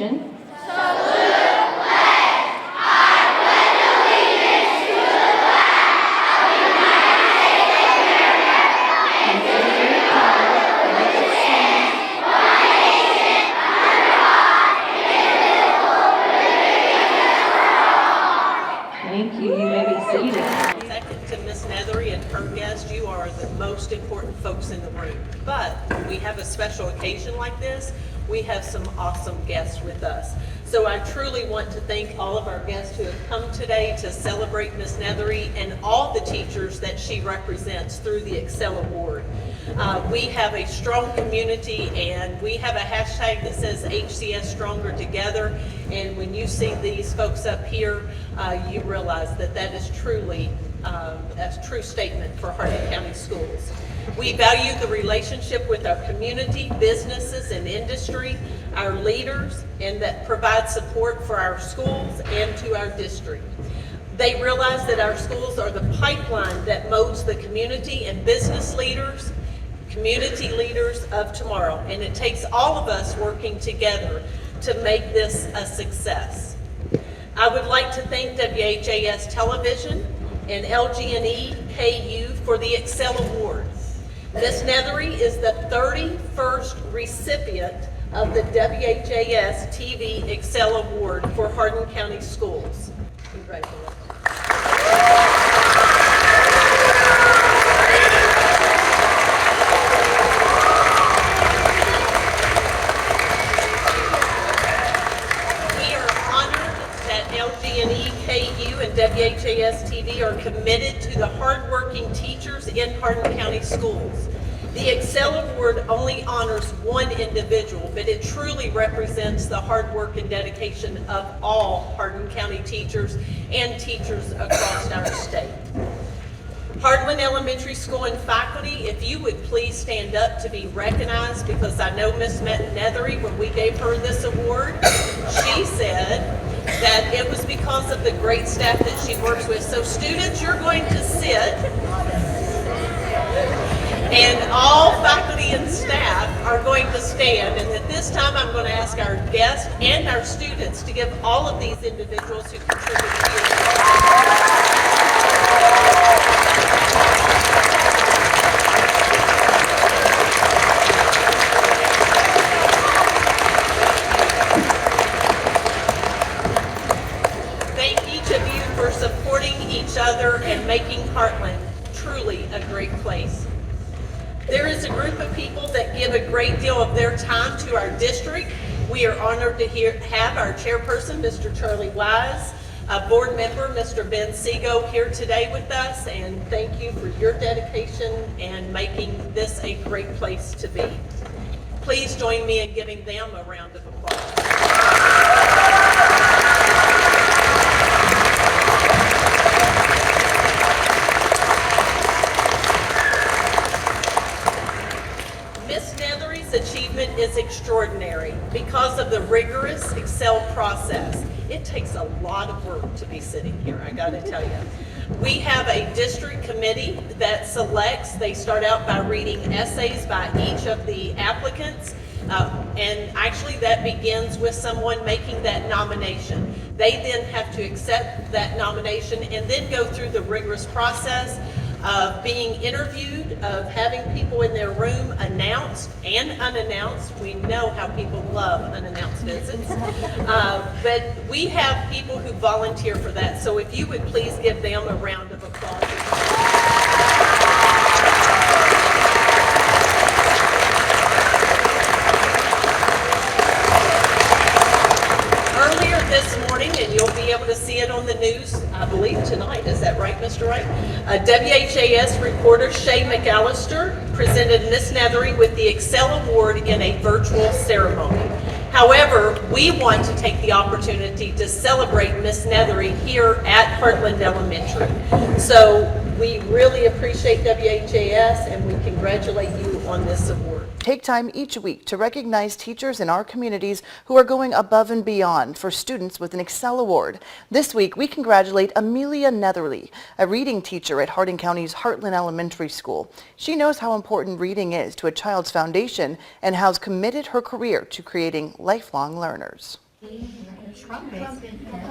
attention. Thank you. You may be seated. Second to Miss Nethery and her guests, you are the most important folks in the room. But when we have a special occasion like this, we have some awesome guests with us. So I truly want to thank all of our guests who have come today to celebrate Miss Nethery and all the teachers that she represents through the ExCEL Award. We have a strong community, and we have a hashtag that says HCS Stronger Together. And when you see these folks up here, you realize that that is truly a true statement for Hardin County Schools. We value the relationship with our community, businesses, and industry, our leaders, and that provide support for our schools and to our district. They realize that our schools are the pipeline that molds the community and business leaders, community leaders of tomorrow, and it takes all of us working together to make this a success. I would like to thank WHAS Television and LG&E KU for the ExCEL Award. Miss Nethery is the 31st recipient of the WHAS-TV ExCEL Award for Hardin County Schools. Congratulations. We are honored that LG&E, KU, and WHAS-TV are committed to the hardworking teachers in Hardin County Schools. The ExCEL Award only honors one individual, but it truly represents the hard work and dedication of all Hardin County teachers and teachers across our state. Heartland Elementary School and faculty, if you would please stand up to be recognized, because I know Miss Nethery, when we gave her this award, she said that it was because of the great staff that she works with. So students, you're going to sit, and all faculty and staff are going to stand. And at this time, I'm going to ask our guests and our students to give all of these individuals who contributed to the each other and making Heartland truly a great place. There is a group of people that give a great deal of their time to our district. We are honored to have our chairperson, Mr. Charlie Wise, a board member, Mr. Ben Sego, here today with us, and thank you for your dedication and making this a great place to be. Please join me in giving them a round of applause. Achievement is extraordinary because of the rigorous ExCEL process. It takes a lot of work to be sitting here, I gotta tell you. We have a district committee that selects. They start out by reading essays by each of the applicants, and actually that begins with someone making that nomination. They then have to accept that nomination and then go through the rigorous process of being interviewed, of having people in their room announced and unannounced. We know how people love unannounced visits. But we have people who volunteer for that. So if you would please give them a round of applause. Earlier this morning, and you'll be able to see it on the news, I believe tonight, is that right, Mr. Wright? WHAS reporter Shay McAllister presented Miss Nethery with the ExCEL Award in a virtual ceremony. However, we want to take the opportunity to celebrate Miss Nethery here at Heartland Elementary. So we really appreciate WHAS, and we congratulate you on this award. Take time each week to recognize teachers in our communities who are going above and beyond for students with an ExCEL Award. This week, we congratulate Amelia Nethery, a reading teacher at Hardin County's Heartland Elementary School. She knows how important reading is to a child's foundation and has committed her career to creating lifelong learners. trumpet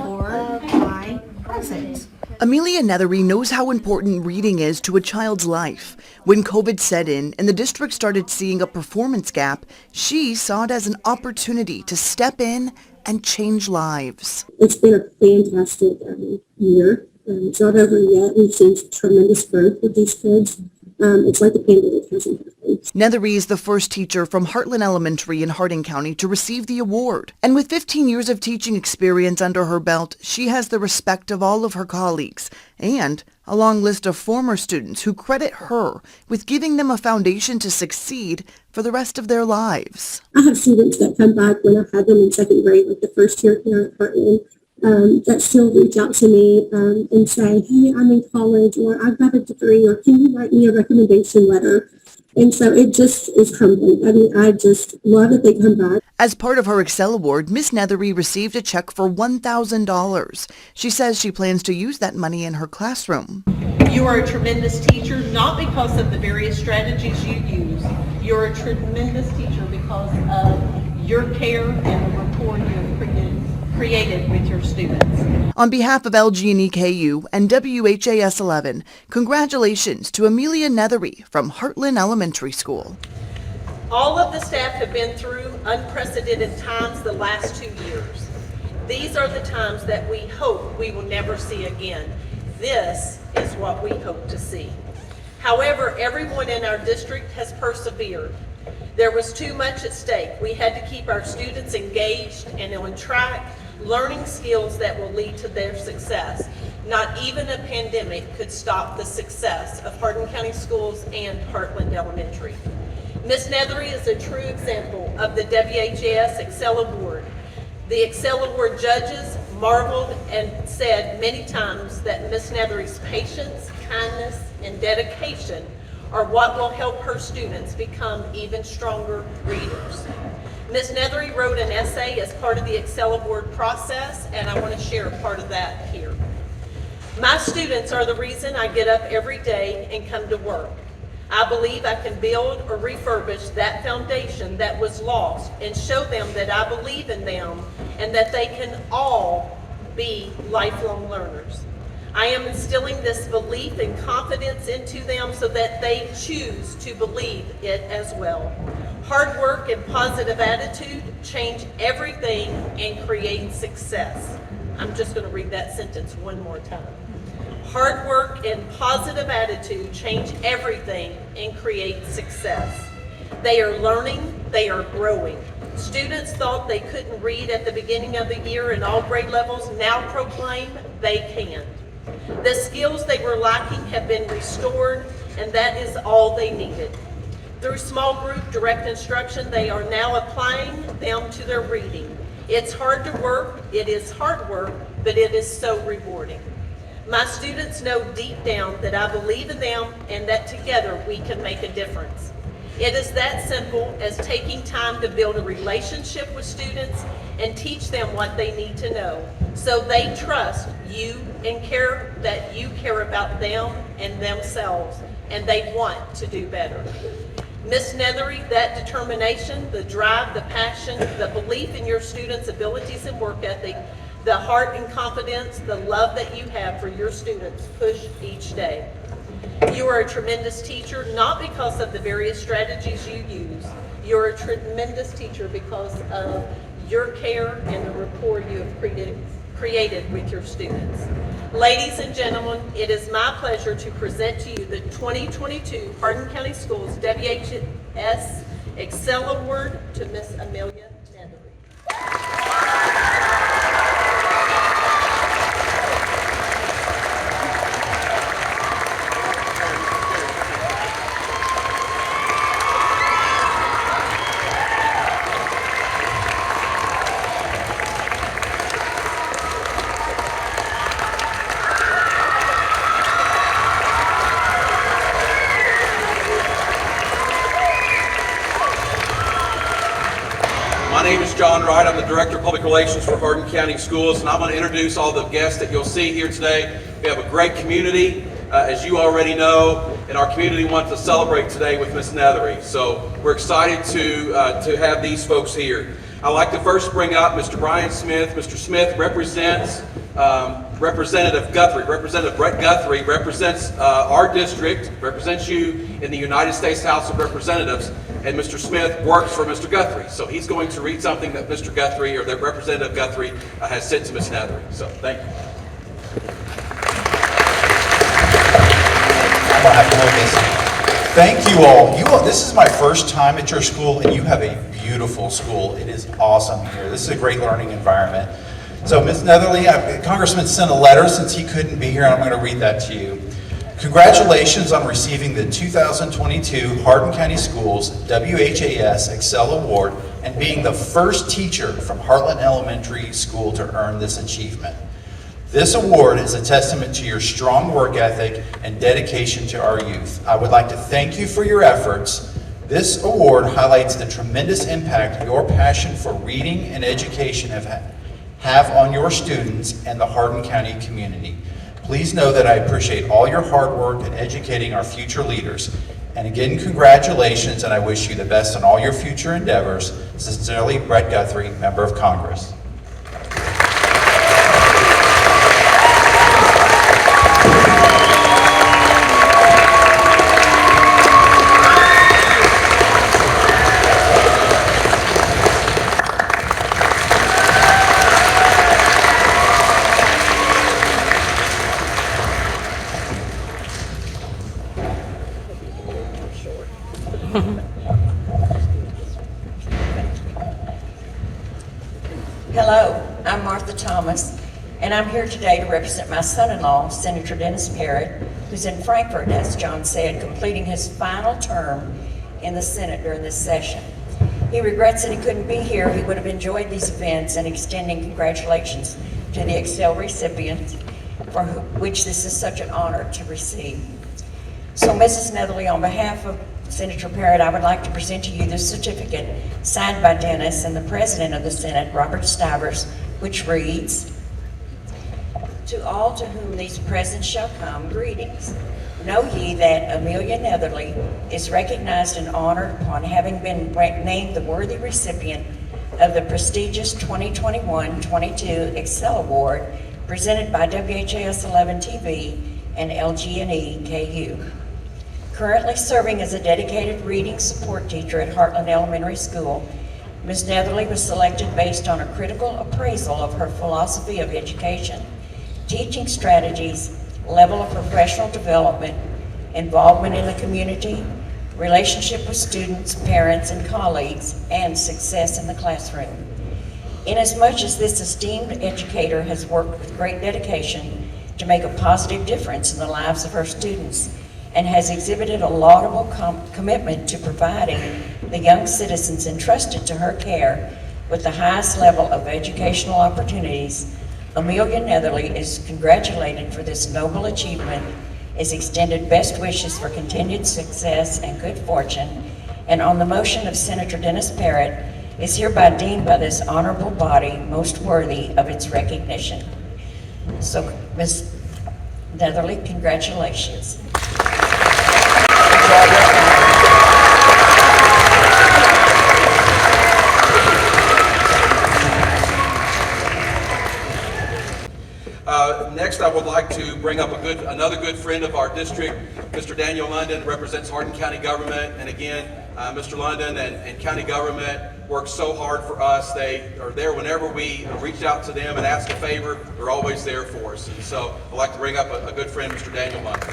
or by present. Amelia Nethery knows how important reading is to a child's life. When COVID set in and the district started seeing a performance gap, she saw it as an opportunity to step in and change lives. It's been a fantastic year. It's not over yet. We've seen tremendous growth with these kids. It's like the pandemic hasn't happened. Nethery is the first teacher from Heartland Elementary in Hardin County to receive the award. And with 15 years of teaching experience under her belt, she has the respect of all of her colleagues and a long list of former students who credit her with giving them a foundation to succeed for the rest of their lives. I have students that come back when I had them in second grade, like the first year here at Heartland, that still reach out to me and say, hey, I'm in college, or I've got a degree, or can you write me a recommendation letter? And so it just is humbling. I mean, I just love that they come back. As part of her ExCEL Award, Miss Nethery received a check for $1,000. She says she plans to use that money in her classroom. You are a tremendous teacher, not because of the various strategies you use. You're a tremendous teacher because of your care and the rapport you have created with your students. On behalf of LG&E KU and WHAS 11, congratulations to Amelia Nethery from Heartland Elementary School. All of the staff have been through unprecedented times the last 2 years. These are the times that we hope we will never see again. This is what we hope to see. However, everyone in our district has persevered. There was too much at stake. We had to keep our students engaged and on track, learning skills that will lead to their success. Not even a pandemic could stop the success of Hardin County Schools and Heartland Elementary. Ms. Nethery is a true example of the WHAS ExCEL Award. The ExCEL Award judges marveled and said many times that Ms. Nethery's patience, kindness, and dedication are what will help her students become even stronger readers. Ms. Nethery wrote an essay as part of the ExCEL Award process, and I want to share a part of that here. My students are the reason I get up every day and come to work. I believe I can build or refurbish that foundation that was lost and show them that I believe in them and that they can all be lifelong learners. I am instilling this belief and confidence into them so that they choose to believe it as well. Hard work and positive attitude change everything and create success. I'm just going to read that sentence one more time. Hard work and positive attitude change everything and create success. They are learning, they are growing. Students thought they couldn't read at the beginning of the year in all grade levels, now proclaim they can. The skills they were lacking have been restored, and that is all they needed. Through small group direct instruction, they are now applying them to their reading. It's hard to work, it is hard work, but it is so rewarding. My students know deep down that I believe in them and that together we can make a difference. It is that simple as taking time to build a relationship with students and teach them what they need to know so they trust you and care that you care about them and themselves and they want to do better. Ms. Nethery, that determination, the drive, the passion, the belief in your students' abilities and work ethic, the heart and confidence, the love that you have for your students push each day. You are a tremendous teacher, not because of the various strategies you use. You're a tremendous teacher because of your care and the rapport you have created with your students. Ladies and gentlemen, it is my pleasure to present to you the 2022 Hardin County Schools WHAS ExCEL Award to Miss Amelia Nethery. My name is John Wright. I'm the Director of Public Relations for Hardin County Schools, and I'm going to introduce all the guests that you'll see here today. We have a great community. as you already know, and our community wants to celebrate today with Ms. Nethery. So we're excited to have these folks here. I'd like to first bring up Mr. Brian Smith. Mr. Smith represents Representative Guthrie. Representative Brett Guthrie represents our district, represents you in the United States House of Representatives, and Mr. Smith works for Mr. Guthrie. So he's going to read something that Mr. Guthrie, or that Representative Guthrie, has sent to Ms. Nethery. So thank you. I'm gonna have to hold this. Thank you all. This is my first time at your school, and you have a beautiful school. It is awesome here. This is a great learning environment. So, Ms. Nethery, Congressman sent a letter since he couldn't be here, and I'm going to read that to you. Congratulations on receiving the 2022 Hardin County Schools WHAS ExCEL Award and being the first teacher from Heartland Elementary School to earn this achievement. This award is a testament to your strong work ethic and dedication to our youth. I would like to thank you for your efforts. This award highlights the tremendous impact your passion for reading and education have on your students and the Hardin County community. Please know that I appreciate all your hard work in educating our future leaders. And again, congratulations, and I wish you the best in all your future endeavors. Sincerely, Brett Guthrie, Member of Congress. Hello, I'm Martha Thomas, and I'm here today to represent my son-in-law, Senator Dennis Parrott, who's in Frankfurt, as John said, completing his final term in the Senate during this session. He regrets that he couldn't be here. He would have enjoyed these events and extending congratulations to the ExCEL recipients, for which this is such an honor to receive. So, Mrs. Nethery, on behalf of Senator Parrott, I would like to present to you this certificate signed by Dennis and the President of the Senate, Robert Stivers, which reads, "To all to whom these presents shall come, greetings. Know ye that Amelia Nethery is recognized and honored upon having been named the worthy recipient of the prestigious 2021-22 ExCEL Award presented by WHAS 11 TV and LG&E KU. Currently serving as a dedicated reading support teacher at Heartland Elementary School, Ms. Nethery was selected based on a critical appraisal of her philosophy of education, teaching strategies, level of professional development, involvement in the community, relationship with students, parents, and colleagues, and success in the classroom. Inasmuch as this esteemed educator has worked with great dedication to make a positive difference in the lives of her students, and has exhibited a laudable commitment to providing the young citizens entrusted to her care with the highest level of educational opportunities, Amelia Nethery is congratulated for this noble achievement, is extended best wishes for continued success and good fortune, and on the motion of Senator Dennis Parrott, is hereby deemed by this honorable body most worthy of its recognition." So, Ms. Nethery, congratulations. Next, I would like to bring up another good friend of our district, Mr. Daniel London, represents Hardin County government. And again, Mr. London and county government work so hard for us. They are there whenever we reach out to them and ask a favor. They're always there for us. And so I'd like to bring up a good friend, Mr. Daniel London.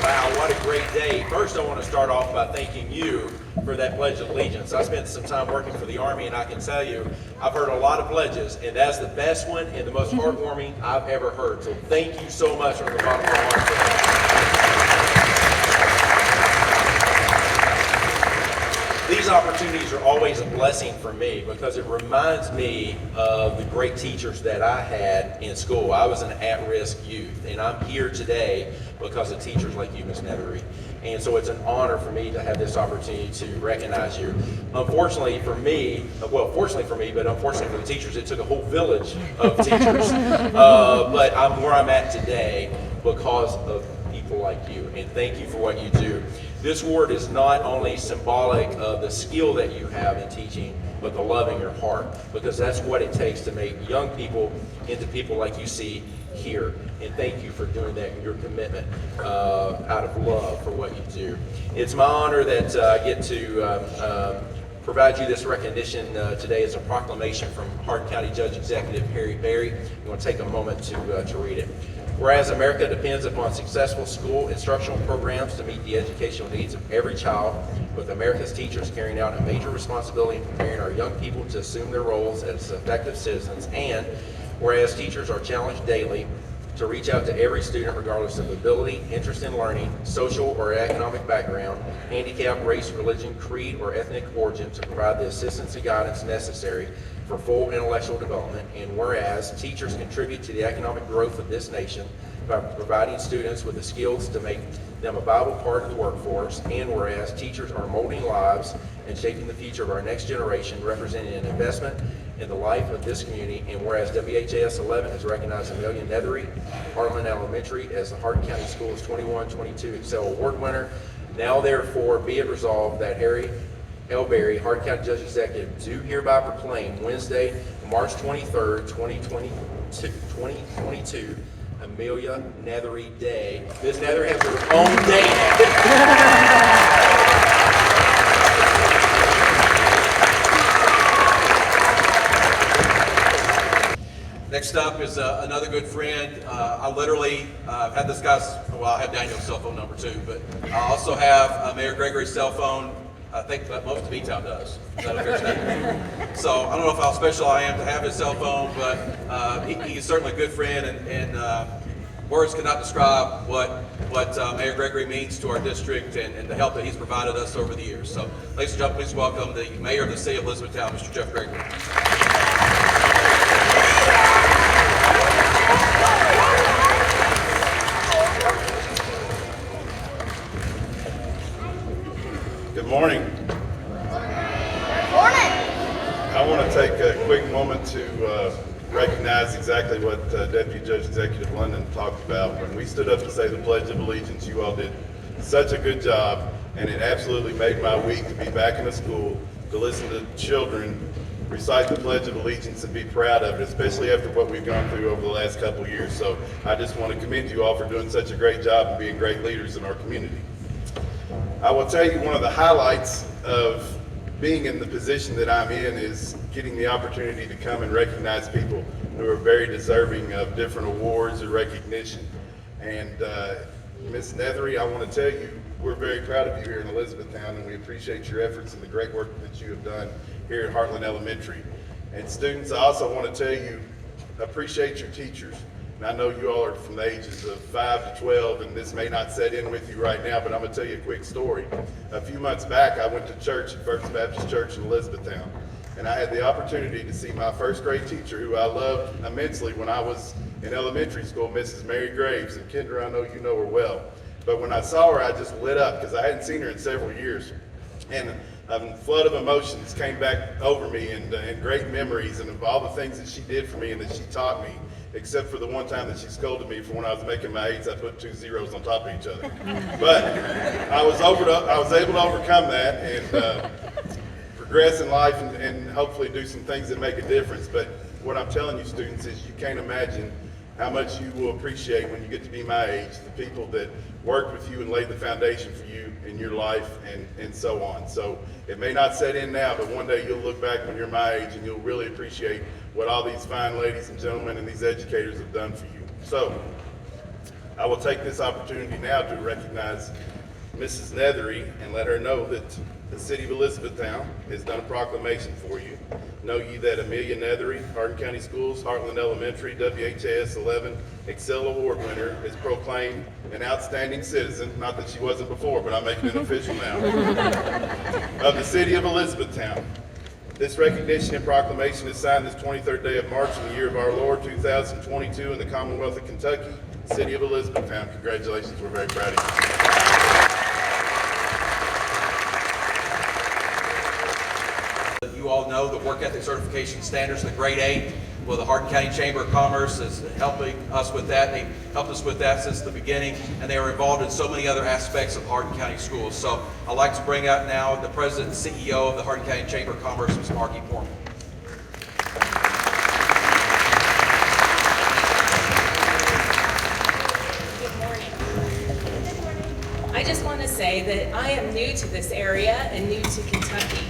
Wow, what a great day. First, I want to start off by thanking you for that Pledge of Allegiance. I spent some time working for the Army, and I can tell you, I've heard a lot of pledges, and that's the best one and the most heartwarming I've ever heard. So thank you so much from the bottom of my heart for that. These opportunities are always a blessing for me because it reminds me of the great teachers that I had in school. I was an at-risk youth, and I'm here today because of teachers like you, Ms. Nethery. And so it's an honor for me to have this opportunity to recognize you. Unfortunately for me, well, fortunately for me, but unfortunately for the teachers, it took a whole village of teachers. But I'm where I'm at today because of people like you, and thank you for what you do. This award is not only symbolic of the skill that you have in teaching, but the love in your heart, because that's what it takes to make young people into people like you see here. And thank you for doing that and your commitment out of love for what you do. It's my honor that I get to provide you this recognition today as a proclamation from Hardin County Judge Executive Harry Berry. I'm going to take a moment to read it. Whereas America depends upon successful school instructional programs to meet the educational needs of every child, with America's teachers carrying out a major responsibility in preparing our young people to assume their roles as effective citizens, and whereas teachers are challenged daily to reach out to every student regardless of ability, interest in learning, social or economic background, handicap, race, religion, creed, or ethnic origin, to provide the assistance and guidance necessary for full intellectual development, and whereas teachers contribute to the economic growth of this nation by providing students with the skills to make them a vital part of the workforce, and whereas teachers are molding lives and shaping the future of our next generation, representing an investment in the life of this community, and whereas WHAS 11 has recognized Amelia Nethery, Heartland Elementary, as the Hardin County Schools 21-22 ExCEL Award winner, now therefore be it resolved that Harry L. Berry, Hardin County Judge Executive, do hereby proclaim Wednesday, March 23rd, 2022, Amelia Nethery Day. Ms. Nethery has her own day now. Next up is another good friend. I literally had this guy's, well, I have Daniel's cell phone number too, but I also have Mayor Gregory's cell phone. I think that most of B-Town does. Is that a fair statement? So I don't know how special I am to have his cell phone, but he is certainly a good friend, and words cannot describe what Mayor Gregory means to our district and the help that he's provided us over the years. So ladies and gentlemen, please welcome the Mayor of the City of Elizabethtown, Mr. Jeff Gregory. Good morning. I want to take a quick moment to recognize exactly what Deputy Judge Executive London talked about. When we stood up to say the Pledge of Allegiance, you all did such a good job, and it absolutely made my week to be back in a school to listen to children recite the Pledge of Allegiance and be proud of it, especially after what we've gone through over the last couple of years. So I just want to commend you all for doing such a great job and being great leaders in our community. I will tell you one of the highlights of being in the position that I'm in is getting the opportunity to come and recognize people who are very deserving of different awards or recognition. And Ms. Nethery, I want to tell you, we're very proud of you here in Elizabethtown, and we appreciate your efforts and the great work that you have done here at Heartland Elementary. And students, I also want to tell you, appreciate your teachers. And I know you all are from the ages of 5 to 12, and this may not set in with you right now, but I'm going to tell you a quick story. A few months back, I went to church at First Baptist Church in Elizabethtown, and I had the opportunity to see my first grade teacher, who I loved immensely when I was in elementary school, Mrs. Mary Graves. And Kendra, I know you know her well. But when I saw her, I just lit up because I hadn't seen her in several years. And a flood of emotions came back over me, and great memories, and of all the things that she did for me and that she taught me, except for the one time that she scolded me for when I was making my 8s, I put 2 zeros on top of each other. But I was able to overcome that and progress in life and hopefully do some things that make a difference. But what I'm telling you, students, is you can't imagine how much you will appreciate when you get to be my age, the people that worked with you and laid the foundation for you in your life and so on. So it may not set in now, but one day you'll look back when you're my age and you'll really appreciate what all these fine ladies and gentlemen and these educators have done for you. So I will take this opportunity now to recognize Mrs. Nethery and let her know that the City of Elizabethtown has done a proclamation for you. Know ye that Amelia Nethery, Hardin County Schools, Heartland Elementary, WHAS 11 ExCEL Award winner, is proclaimed an outstanding citizen, not that she wasn't before, but I'm making it official now, of the City of Elizabethtown. This recognition and proclamation is signed this 23rd day of March in the year of our Lord 2022 in the Commonwealth of Kentucky, City of Elizabethtown. Congratulations, we're very proud of you. know the work ethic certification standards, the grade 8. Well, the Hardin County Chamber of Commerce is helping us with that. They helped us with that since the beginning, and they are involved in so many other aspects of Hardin County schools. So I'd like to bring out now the President and CEO of the Hardin County Chamber of Commerce, Ms. Margie Portman. I just want to say that I am new to this area and new to Kentucky.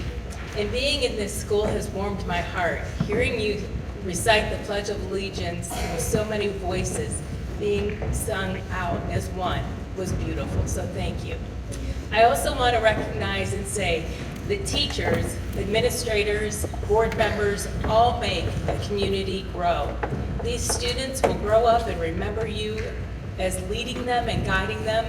And being in this school has warmed my heart. Hearing you recite the Pledge of Allegiance with so many voices being sung out as one was beautiful, so thank you. I also want to recognize and say that teachers, administrators, board members all make the community grow. These students will grow up and remember you as leading them and guiding them.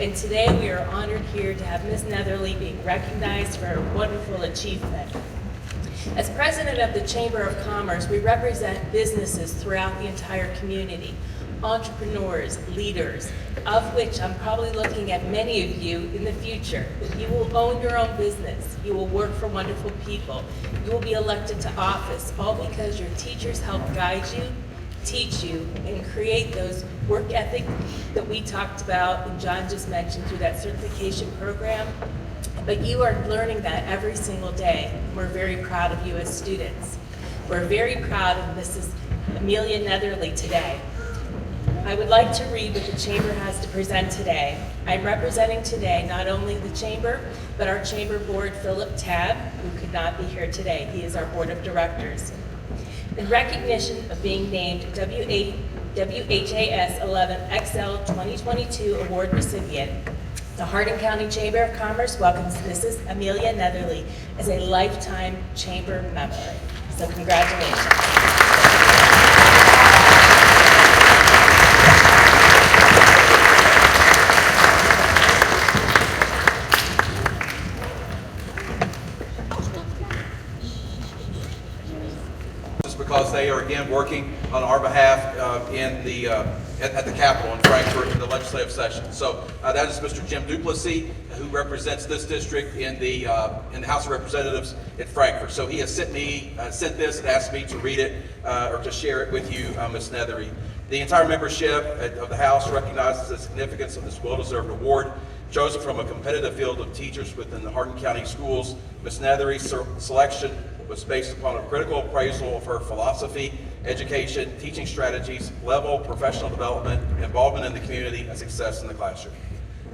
And today we are honored here to have Ms. Nethery being recognized for her wonderful achievement. As president of the Chamber of Commerce, we represent businesses throughout the entire community, entrepreneurs, leaders, of which I'm probably looking at many of you in the future. You will own your own business. You will work for wonderful people. You will be elected to office, all because your teachers help guide you, teach you, and create those work ethic that we talked about and John just mentioned through that certification program. But you are learning that every single day. We're very proud of you as students. We're very proud of Mrs. Amelia Nethery today. I would like to read what the Chamber has to present today. I'm representing today not only the Chamber, but our Chamber Board, Philip Tabb, who could not be here today. He is our Board of Directors. In recognition of being named WHAS 11 ExCEL 2022 Award recipient, the Hardin County Chamber of Commerce welcomes Mrs. Amelia Nethery as a lifetime Chamber member. So congratulations. Because they are again working on our behalf at the Capitol in Frankfort in the legislative session. So that is Mr. Jim Duplessis, who represents this district in the House of Representatives in Frankfort. So he has sent this and asked me to read it or to share it with you, Ms. Nethery. The entire membership of the House recognizes the significance of this well-deserved award. Chosen from a competitive field of teachers within the Hardin County schools, Ms. Nethery's selection was based upon a critical appraisal of her philosophy, education, teaching strategies, level, professional development, involvement in the community, and success in the classroom.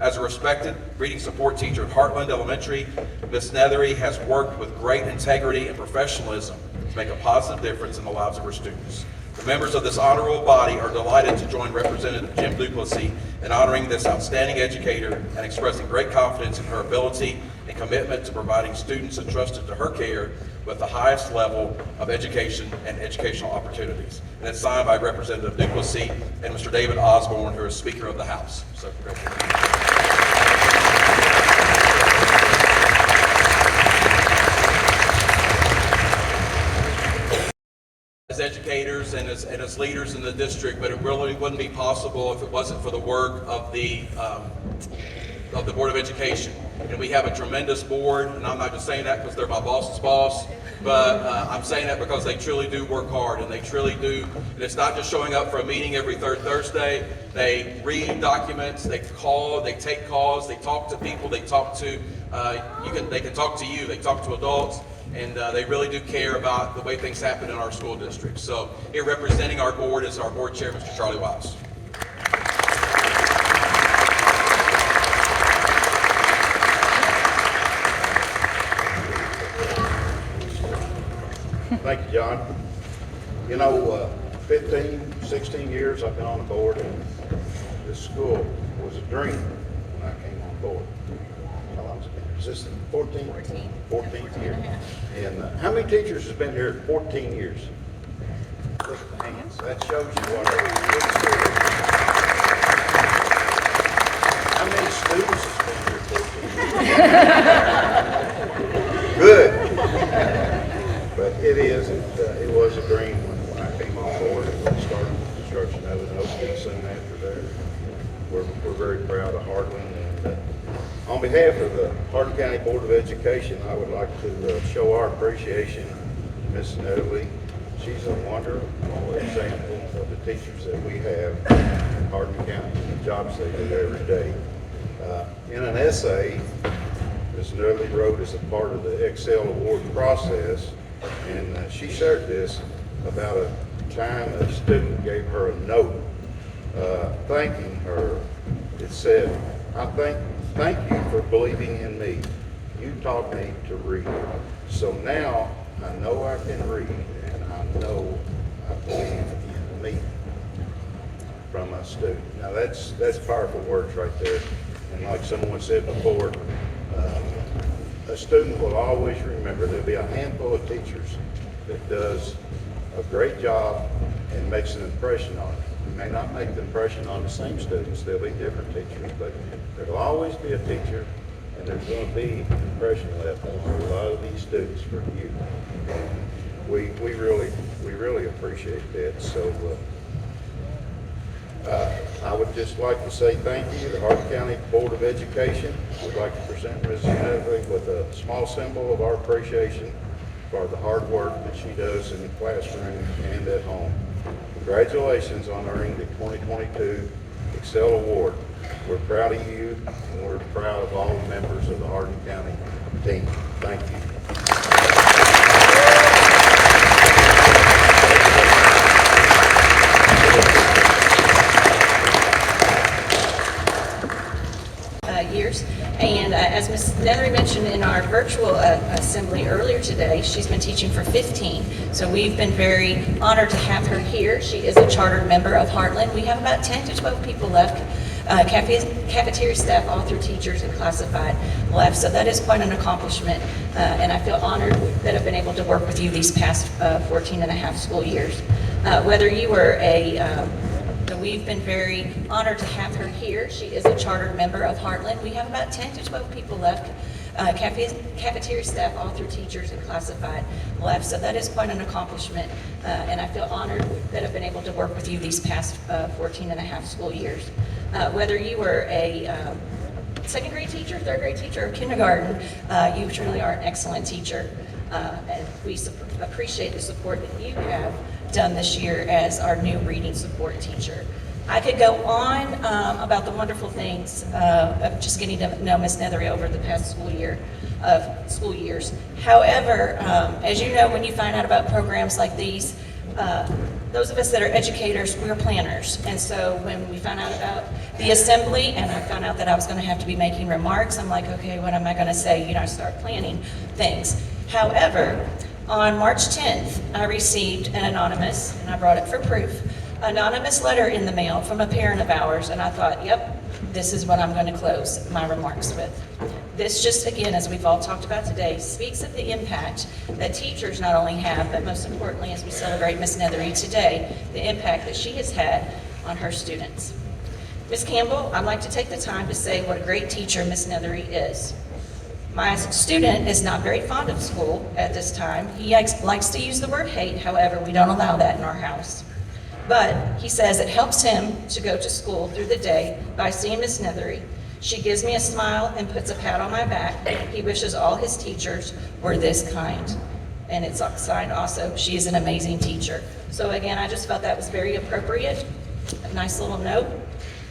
As a respected reading support teacher at Heartland Elementary, Ms. Nethery has worked with great integrity and professionalism to make a positive difference in the lives of her students. The members of this honorable body are delighted to join Representative Jim Duplessis in honoring this outstanding educator and expressing great confidence in her ability and commitment to providing students entrusted to her care with the highest level of education and educational opportunities. And it's signed by Representative Duplessis and Mr. David Osborne, who is Speaker of the House. So congratulations. As educators and as leaders in the district, but it really wouldn't be possible if it wasn't for the work of the Board of Education. And we have a tremendous board, and I'm not just saying that because they're my boss's boss, but I'm saying that because they truly do work hard, and they truly do. And it's not just showing up for a meeting every third Thursday. They read documents, they call, they take calls, they talk to people, they talk to, they can talk to you, they talk to adults, and they really do care about the way things happen in our school district. So here representing our board is our board chair, Mr. Charlie WHAS. Thank you, John. You know, 15, 16 years I've been on the board, and this school was a dream when I came on board. How long has it been? Is this the 14th year? And how many teachers has been here 14 years? Look at the hands. That shows you what a good school is. How many students has been here 14 years? Good. But it was a dream when I came on board and we started construction of it, and hopefully soon after that. We're very proud of Heartland. And on behalf of the Hardin County Board of Education, I would like to show our appreciation Miss Nethery. She's a wonderful example of the teachers that we have in Hardin County and the jobs they do every day. In an essay, Ms. Nethery wrote as a part of the ExCEL award process, and she shared this about a time a student gave her a note thanking her. It said, thank you for believing in me. You taught me to read. So now I know I can read, and I know I believe in me from a student. Now that's powerful words right there. And like someone said before, a student will always remember there'll be a handful of teachers that does a great job and makes an impression on it. We may not make the impression on the same students, there'll be different teachers, but there'll always be a teacher, and there's going to be an impression left on a lot of these students for you. We really appreciate that. So I would just like to say thank you to the Hardin County Board of Education. We'd like to present Ms. Nethery with a small symbol of our appreciation for the hard work that she does in the classroom and at home. Congratulations on earning the 2022 ExCEL Award. We're proud of you, and we're proud of all the members of the Hardin County team. Thank you. Years. And as Ms. Nethery mentioned in our virtual assembly earlier today, she's been teaching for 15. So we've been very honored to have her here. She is a chartered member of Heartland. We have about 10 to 12 people left, cafeteria staff, all through teachers and classified left. So that is quite an accomplishment. And I feel honored that I've been able to work with you these past 14 and a half school years. Whether you were we've been very honored to have her here. She is a chartered member of Heartland. We have about 10 to 12 people left, cafeteria staff, all through teachers and classified left. So that is quite an accomplishment. And I feel honored that I've been able to work with you these past 14 and a half school years. Whether you were a second grade teacher, third grade teacher, or kindergarten, you truly are an excellent teacher. And we appreciate the support that you have done this year as our new reading support teacher. I could go on about the wonderful things of just getting to know Ms. Nethery over the past school years. However, as you know, when you find out about programs like these, those of us that are educators, we're planners. And so when we found out about the assembly and I found out that I was going to have to be making remarks, I'm like, okay, what am I going to say? You know, I start planning things. However, on March 10th, I received an anonymous, and I brought it for proof, anonymous letter in the mail from a parent of ours, and I thought, yep, this is what I'm going to close my remarks with. This just, again, as we've all talked about today, speaks of the impact that teachers not only have, but most importantly, as we celebrate Ms. Nethery today, the impact that she has had on her students. Ms. Campbell, I'd like to take the time to say what a great teacher Ms. Nethery is. My student is not very fond of school at this time. He likes to use the word hate, however, we don't allow that in our house. But he says it helps him to go to school through the day by seeing Ms. Nethery. She gives me a smile and puts a pat on my back. He wishes all his teachers were this kind. And it's signed also, she is an amazing teacher. So again, I just felt that was very appropriate. A nice little note,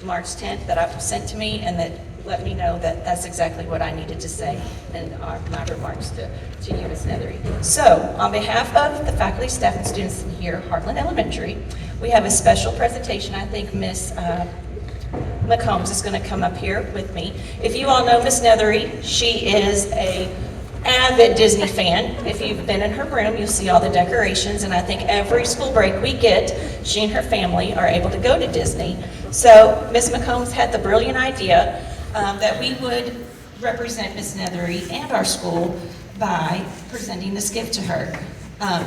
March 10th, that I've sent to me and that let me know that that's exactly what I needed to say in my remarks to you, Ms. Nethery. So, on behalf of the faculty, staff, and students here at Heartland Elementary, we have a special presentation. I think Ms. McCombs is going to come up here with me. If you all know Ms. Nethery, she is an avid Disney fan. If you've been in her room, you'll see all the decorations, and I think every school break we get, she and her family are able to go to Disney. So, Ms. McCombs had the brilliant idea that we would represent Ms. Nethery and our school by presenting this gift to her.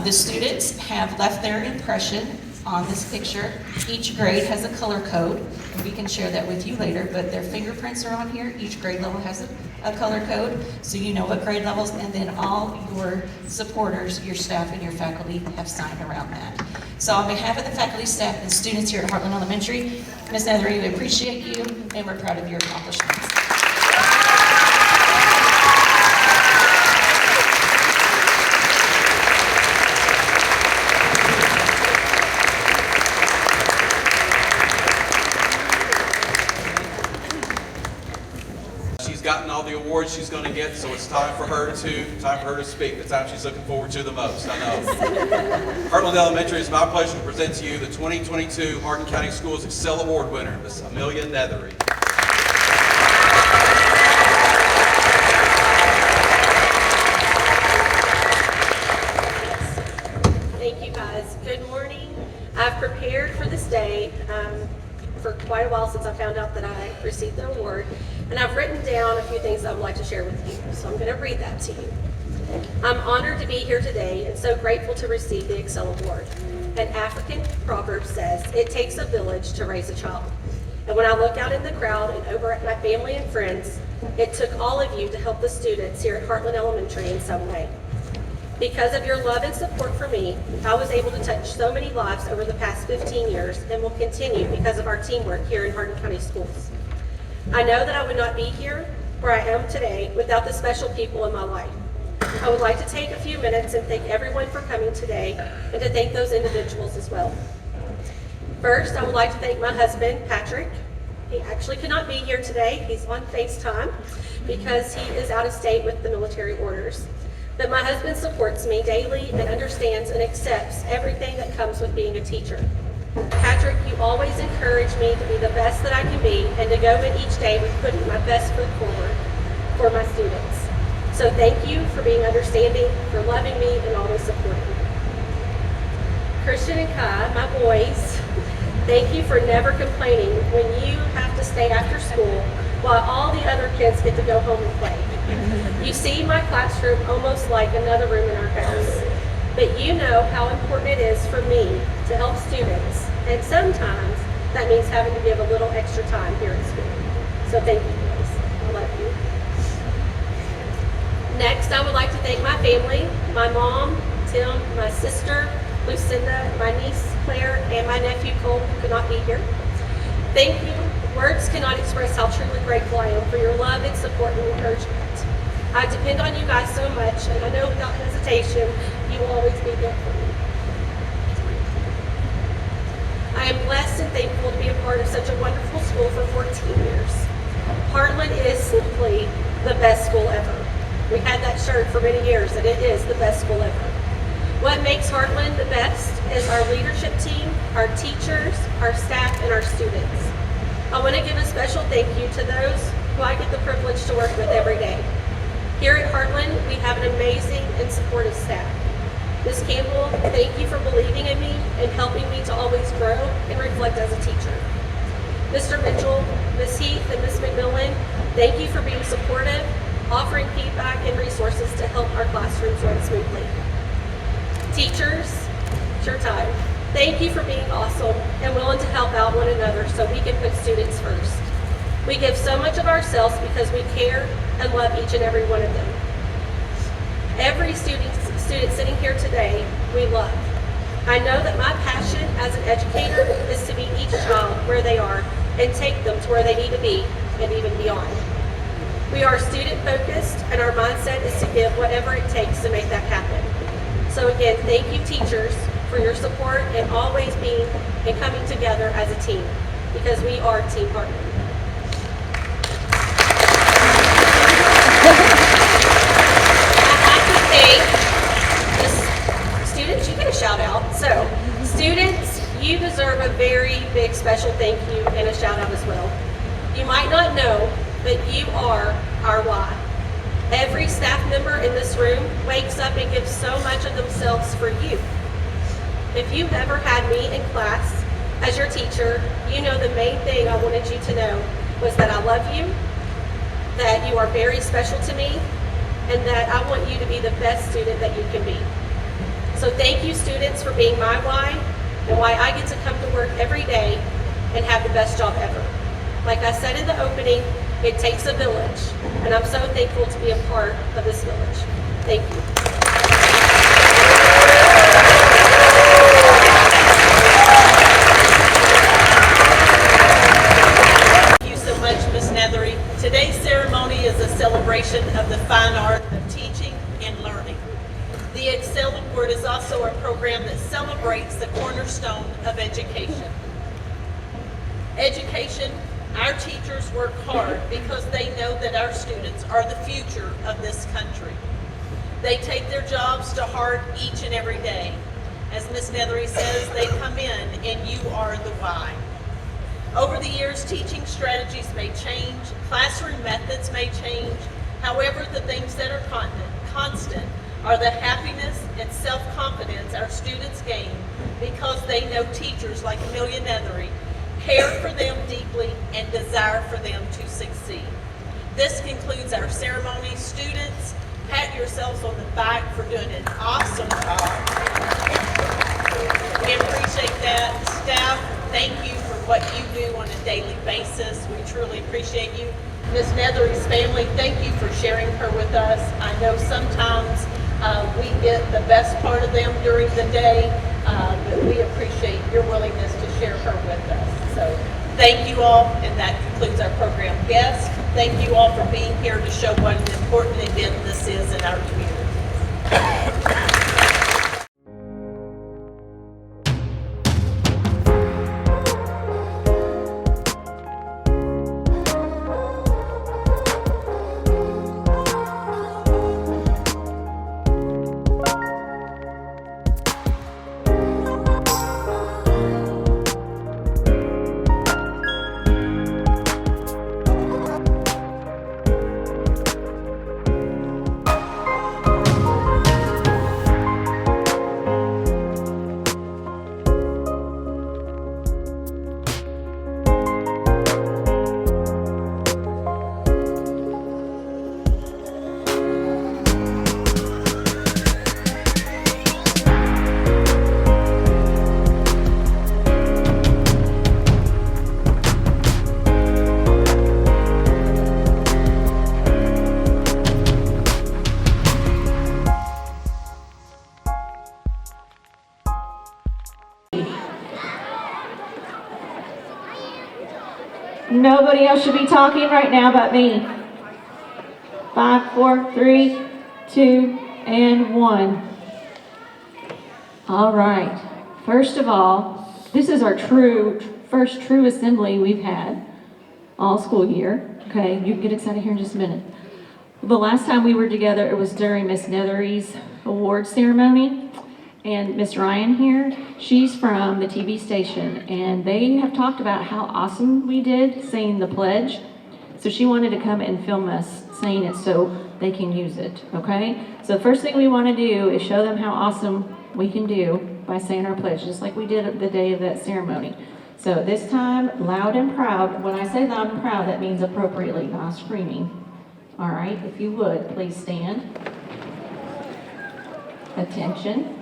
The students have left their impression on this picture. Each grade has a color code, and we can share that with you later, but their fingerprints are on here. Each grade level has a color code, so you know what grade levels, and then all your supporters, your staff, and your faculty have signed around that. So on behalf of the faculty, staff, and students here at Heartland Elementary, Ms. Nethery, we appreciate you, and we're proud of your accomplishments. awards she's going to get, so it's time for her to speak, the time she's looking forward to the most, I know. Heartland Elementary, it's my pleasure to present to you the 2022 Hardin County Schools ExCEL Award winner, Miss Amelia Nethery. Thank you guys. Good morning. I've prepared for this day for quite a while since I found out that I received the award, and I've written down a few things I would like to share with you, so I'm going to read that to you. I'm honored to be here today and so grateful to receive the ExCEL Award. An African proverb says, "It takes a village to raise a child." And when I look out in the crowd and over at my family and friends, it took all of you to help the students here at Heartland Elementary in some way. Because of your love and support for me, I was able to touch so many lives over the past 15 years and will continue because of our teamwork here in Hardin County Schools. I know that I would not be here where I am today without the special people in my life. I would like to take a few minutes and thank everyone for coming today and to thank those individuals as well. First, I would like to thank my husband, Patrick. He actually could not be here today. He's on FaceTime because he is out of state with the military orders. But my husband supports me daily and understands and accepts everything that comes with being a teacher. Patrick, you always encourage me to be the best that I can be and to go in each day with putting my best foot forward for my students. So thank you for being understanding, for loving me, and always supporting me. Christian and Kai, my boys, thank you for never complaining when you have to stay after school while all the other kids get to go home and play. You see my classroom almost like another room in our house, but you know how important it is for me to help students, and sometimes that means having to give a little extra time here at school. So thank you guys. I love you. Next, I would like to thank my family, my mom, Tim, my sister, Lucinda, my niece, Claire, and my nephew, Cole, who could not be here. Thank you. Words cannot express how truly grateful I am for your love and support and encouragement. I depend on you guys so much, and I know without hesitation, you will always be there for me. I am blessed and thankful to be a part of such a wonderful school for 14 years. Heartland is simply the best school ever. We had that shirt for many years, and it is the best school ever. What makes Heartland the best is our leadership team, our teachers, our staff, and our students. I want to give a special thank you to those who I get the privilege to work with every day. Here at Heartland, we have an amazing and supportive staff. Ms. Campbell, thank you for believing in me and helping me to always grow and reflect as a teacher. Mr. Mitchell, Ms. Heath, and Ms. McMillan, thank you for being supportive, offering feedback and resources to help our classrooms run smoothly. Teachers, it's your time. Thank you for being awesome and willing to help out one another so we can put students first. We give so much of ourselves because we care and love each and every one of them. Every student sitting here today, we love. I know that my passion as an educator is to meet each child where they are and take them to where they need to be and even beyond. We are student focused and our mindset is to give whatever it takes to make that happen. So again, thank you teachers for your support and always being and coming together as a team, because we are Team Heartland. I'd like to thank the students. You get a shout out. So students, you deserve a very big special thank you and a shout out as well. You might not know, but you are our why. Every staff member in this room wakes up and gives so much of themselves for you. If you've ever had me in class as your teacher, you know the main thing I wanted you to know was that I love you, that you are very special to me, and that I want you to be the best student that you can be. So thank you students for being my why and why I get to come to work every day and have the best job ever. Like I said in the opening, it takes a village, and I'm so thankful to be a part of this village. Thank you. Thank you so much, Ms. Nethery. Today's ceremony is a celebration of the fine art of teaching and learning. The ExCEL Award is also a program that celebrates the cornerstone of education. Education Our teachers work hard because they know that our students are the future of this country. They take their jobs to heart each and every day. As Ms. Nethery says, they come in and you are the why. Over the years, teaching strategies may change, classroom methods may change. However, the things that are constant are the happiness and self-confidence our students gain because they know teachers like Amelia Nethery care for them deeply and desire for them to succeed. This concludes our ceremony. Students, pat yourselves on the back for doing an awesome job. We appreciate that. Staff, thank you for what you do on a daily basis. We truly appreciate you. Ms. Nethery's family, thank you for sharing her with us. I know sometimes we get the best part of them during the day, but we appreciate your willingness to share her with us. So thank you all, and that concludes our program. Guests, thank you all for being here to show what an important event this is in our community. Nobody else should be talking right now but me. 5, 4, 3, 2, and 1. All right. First of all, this is our first true assembly we've had all school year. Okay, you can get excited here in just a minute. The last time we were together, it was during Miss Nethery's award ceremony. And Miss Ryan here, she's from the TV station, and they have talked about how awesome we did saying the pledge. So she wanted to come and film us saying it so they can use it, okay? So the first thing we want to do is show them how awesome we can do by saying our pledge, just like we did the day of that ceremony. So this time, loud and proud. When I say loud and proud, that means appropriately, not screaming. All right, if you would, please stand. Attention.